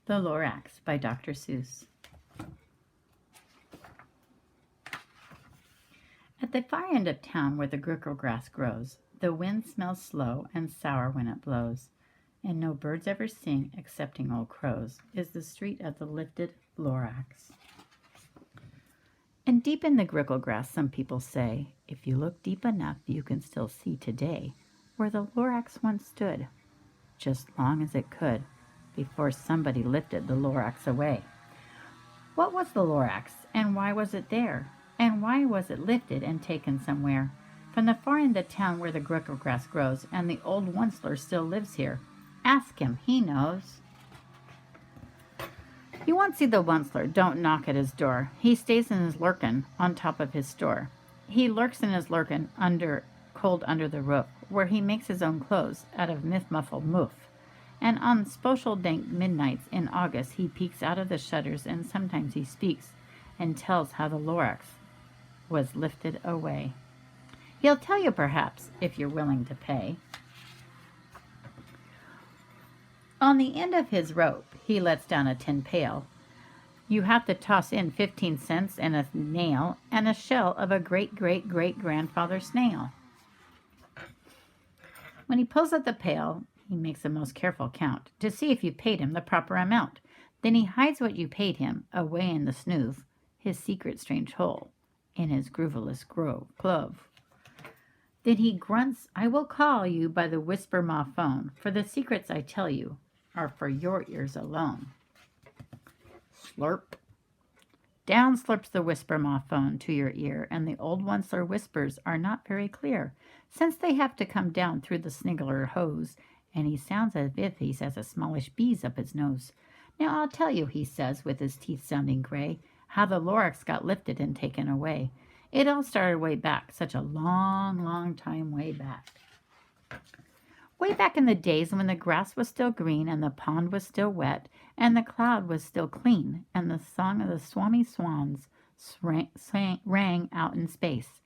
The Lorax by Dr. Seuss. At the far end of town where the grickle grass grows, the wind smells slow and sour when it blows, and no birds ever sing excepting old crows, is the street of the lifted Lorax. And deep in the grickle grass, some people say, if you look deep enough, you can still see today where the Lorax once stood, just long as it could, before somebody lifted the Lorax away. What was the Lorax, and why was it there? And why was it lifted and taken somewhere? From the far end of town where the grickle grass grows, and the old Onceler still lives here. Ask him, he knows. You won't see the Onceler, don't knock at his door. He stays in his lurkin on top of his store. He lurks in his lurkin cold under the roof, where he makes his own clothes out of myth-muffled moof. And on special dank midnights in August he peeks out of the shutters, and sometimes he speaks and tells how the Lorax was lifted away. He'll tell you perhaps, if you're willing to pay. On the end of his rope he lets down a tin pail. You have to toss in 15 cents and a nail and a shell of a great-great-great-grandfather snail. When he pulls out the pail, he makes a most careful count to see if you paid him the proper amount. Then he hides what you paid him away in the snoove, his secret strange hole, in his grooveless clove. Then he grunts, I will call you by the whisper ma phone, for the secrets I tell you are for your ears alone. Slurp. Down slurps the whisper ma phone to your ear, and the old Onceler whispers are not very clear, since they have to come down through the sniggler hose, and he sounds as if he has a smallish bees up his nose. Now I'll tell you, he says, with his teeth sounding gray, how the Lorax got lifted and taken away. It all started way back, such a long, long time way back. Way back in the days when the grass was still green, and the pond was still wet, and the cloud was still clean, and the song of the swami swans rang out in space.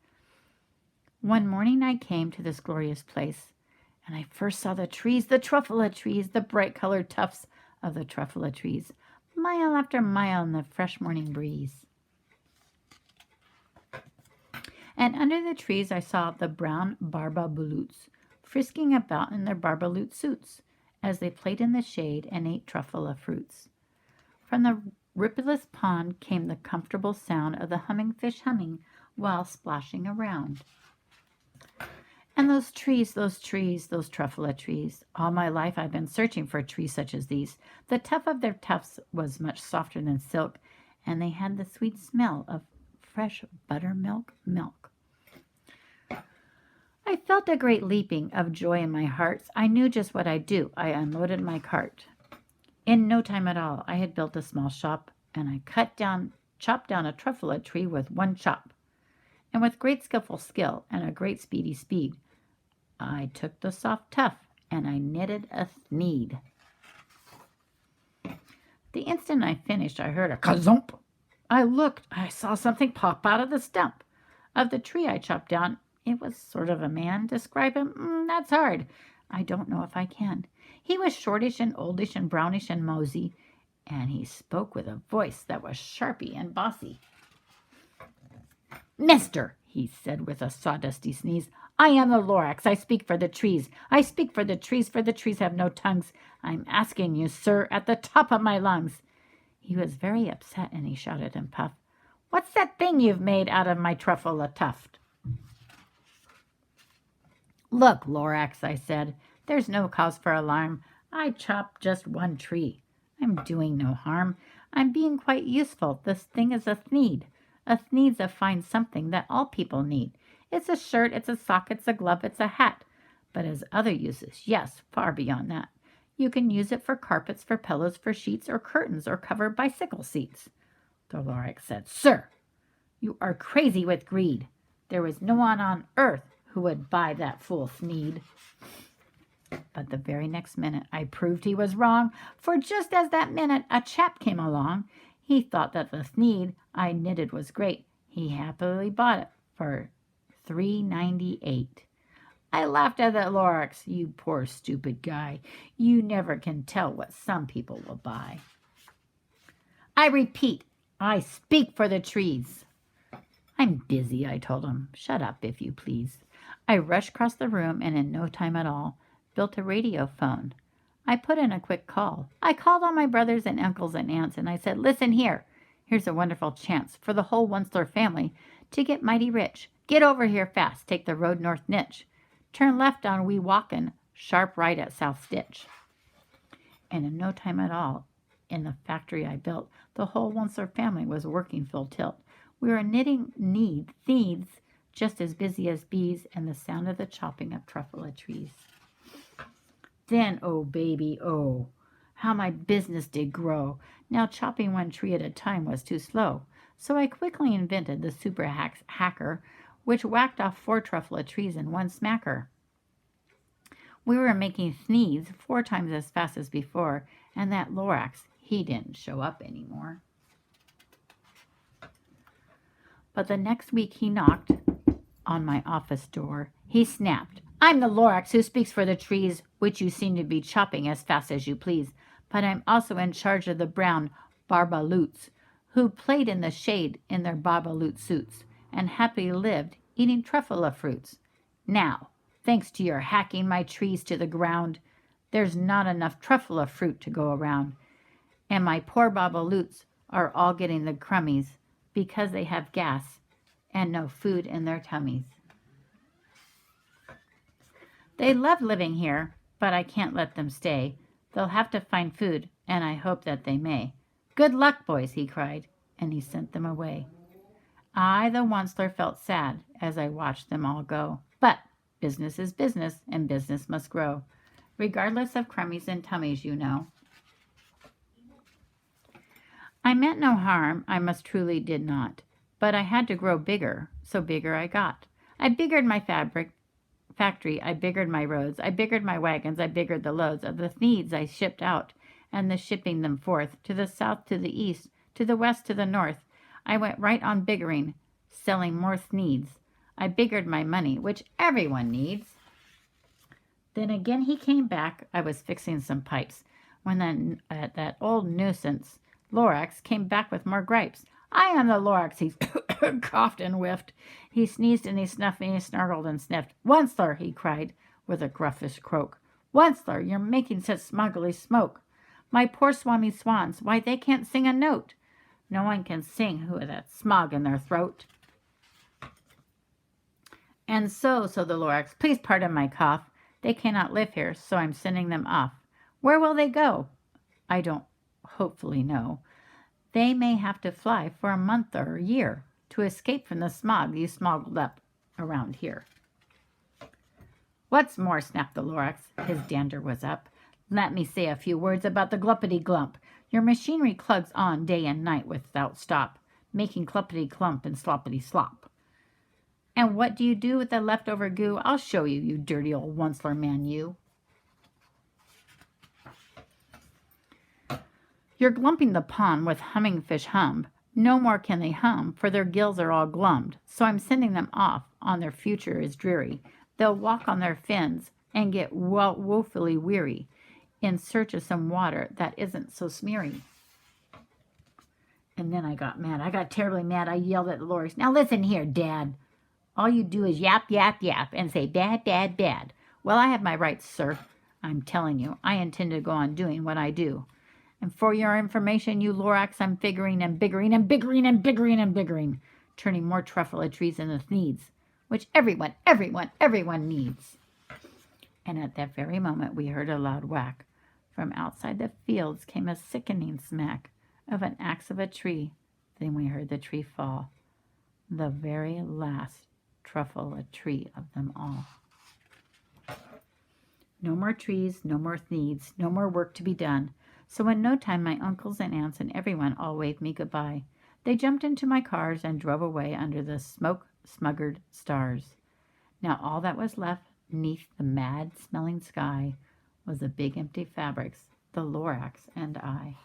One morning I came to this glorious place, and I first saw the trees, the truffula trees, the bright-colored tufts of the truffula trees, mile after mile in the fresh morning breeze. And under the trees I saw the brown barbabaloots frisking about in their barbaloot suits as they played in the shade and ate truffula fruits. From the rippleless pond came the comfortable sound of the humming fish humming while splashing around. And those trees, those truffula trees. All my life I've been searching for trees such as these. The tuft of their tufts was much softer than silk, and they had the sweet smell of fresh buttermilk milk. I felt a great leaping of joy in my heart. I knew just what I'd do. I unloaded my cart. In no time at all, I had built a small shop, and I chopped down a truffula tree with one chop. And with great skillful skill and a great speedy speed, I took the soft tuft and I knitted a thneed. The instant I finished, I heard a kazump. I looked, I saw something pop out of the stump of the tree I chopped down. It was sort of a man. Describe him? That's hard. I don't know if I can. He was shortish and oldish and brownish and mosey, and he spoke with a voice that was sharpy and bossy. Mister, he said with a sawdusty sneeze, I am the Lorax. I speak for the trees. I speak for the trees have no tongues. I'm asking you, sir, at the top of my lungs. He was very upset, and he shouted and puffed, What's that thing you've made out of my truffula tuft? Look, Lorax, I said, there's no cause for alarm. I chopped just one tree. I'm doing no harm. I'm being quite useful. This thing is a thneed. A thneed's a fine something that all people need. It's a shirt, it's a sock, it's a glove, it's a hat. But as other uses, yes, far beyond that. You can use it for carpets, for pillows, for sheets, or curtains, or cover bicycle seats. The Lorax said, Sir, you are crazy with greed. There is no one on earth who would buy that fool thneed. But the very next minute I proved he was wrong, for just as that minute a chap came along. He thought that the thneed I knitted was great. He happily bought it for $3.98. I laughed at that Lorax. You poor stupid guy. You never can tell what some people will buy. I repeat, I speak for the trees. I'm busy, I told him. Shut up, if you please. I rushed across the room and in no time at all built a radio phone. I put in a quick call. I called all my brothers and uncles and aunts and I said, listen here. Here's a wonderful chance for the whole Onceler family to get mighty rich. Get over here fast. Take the road north niche. Turn left on Weewalkin, sharp right at South Stitch. And in no time at all, in the factory I built, the whole Onceler family was working full tilt. We were knitting thieves just as busy as bees, and the sound of the chopping of truffle trees. Then, oh baby, oh, how my business did grow. Now chopping one tree at a time was too slow. So I quickly invented the super hacker, which whacked off 4 truffle trees in one smacker. We were making thieves 4 times as fast as before, and that Lorax, he didn't show up anymore. But the next week he knocked on my office door. He snapped, I'm the Lorax who speaks for the trees, which you seem to be chopping as fast as you please. But I'm also in charge of the brown Barbaloots, who played in the shade in their Barbaloot suits, and happily lived eating truffle fruits. Now, thanks to your hacking my trees to the ground, there's not enough truffle fruit to go around, and my poor Barbaloots are all getting the crummies because they have gas and no food in their tummies. They love living here, but I can't let them stay. They'll have to find food, and I hope that they may. Good luck, boys, he cried, and he sent them away. I, the Onceler, felt sad as I watched them all go. But business is business, and business must grow, regardless of crummies and tummies, you know. I meant no harm, I most truly did not, but I had to grow bigger, so bigger I got. I biggered my factory, I biggered my roads, I biggered my wagons, I biggered the loads of the thieves I shipped out, and the shipping them forth, to the south, to the east, to the west, to the north. I went right on biggering, selling more thneeds. I biggered my money, which everyone needs. Then again he came back. I was fixing some pipes, when that old nuisance, Lorax, came back with more gripes. I am the Lorax, he coughed and whiffed. He sneezed and he snuffed and he snarled and sniffed. Onceler, he cried, with a gruffish croak. Onceler, you're making such smuggly smoke. My poor swami swans, why, they can't sing a note. No one can sing who has that smog in their throat. And so the Lorax, please pardon my cough. They cannot live here, so I'm sending them off. Where will they go? I don't hopefully know. They may have to fly for a month or a year to escape from the smog you smuggled up around here. What's more, snapped the Lorax, his dander was up, let me say a few words about the gluppity-glump. Your machinery clugs on day and night without stop, making clumpity-clump and sloppity-slop. And what do you do with the leftover goo? I'll show you, you dirty old Onceler man, you. You're glumping the pond with humming fish hum. No more can they hum, for their gills are all glummed. So I'm sending them off, on their future is dreary. They'll walk on their fins and get woefully weary in search of some water that isn't so smeary. And then I got mad. I got terribly mad. I yelled at the Lorax. Now listen here, Dad. All you do is yap, yap, yap, and say bad, bad, bad. Well, I have my rights, sir. I'm telling you, I intend to go on doing what I do. And for your information, you Lorax, I'm figuring and biggering and biggering and biggering and biggering, turning more truffle trees into needs, which everyone needs. And at that very moment, we heard a loud whack. From outside the fields came a sickening smack of an axe of a tree. Then we heard the tree fall, the very last truffle tree of them all. No more trees, no more needs, no more work to be done. So in no time my uncles and aunts and everyone all waved me goodbye. They jumped into my cars and drove away under the smoke-smuggered stars. Now all that was left neath the mad-smelling sky was the big empty fabrics, the Lorax and I.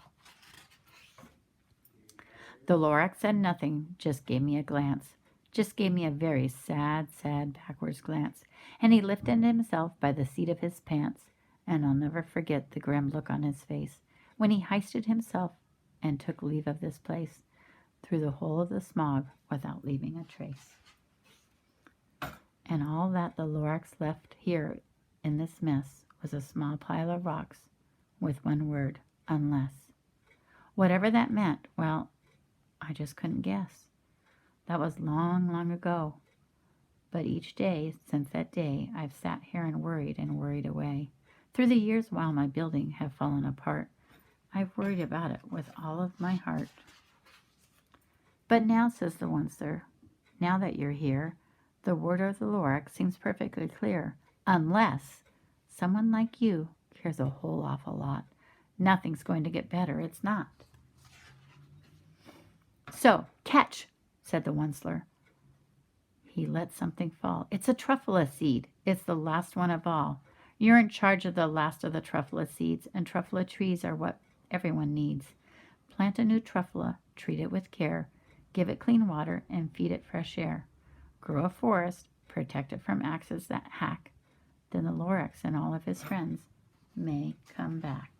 The Lorax said nothing, just gave me a glance. Just gave me a very sad, sad backwards glance. And he lifted himself by the seat of his pants, and I'll never forget the grim look on his face when he hoisted himself and took leave of this place through the whole of the smog without leaving a trace. And all that the Lorax left here in this mess was a small pile of rocks with one word, unless. Whatever that meant, well, I just couldn't guess. That was long, long ago. But each day since that day, I've sat here and worried away. Through the years while my building have fallen apart, I've worried about it with all of my heart. But now, says the Onceler, now that you're here, the word of the Lorax seems perfectly clear. Unless someone like you cares a whole awful lot. Nothing's going to get better. It's not. So, catch, said the Onceler. He let something fall. It's a truffula seed. It's the last one of all. You're in charge of the last of the truffula seeds, and truffula trees are what everyone needs. Plant a new truffula, treat it with care, give it clean water, and feed it fresh air. Grow a forest, protect it from axes that hack. Then the Lorax and all of his friends may come back.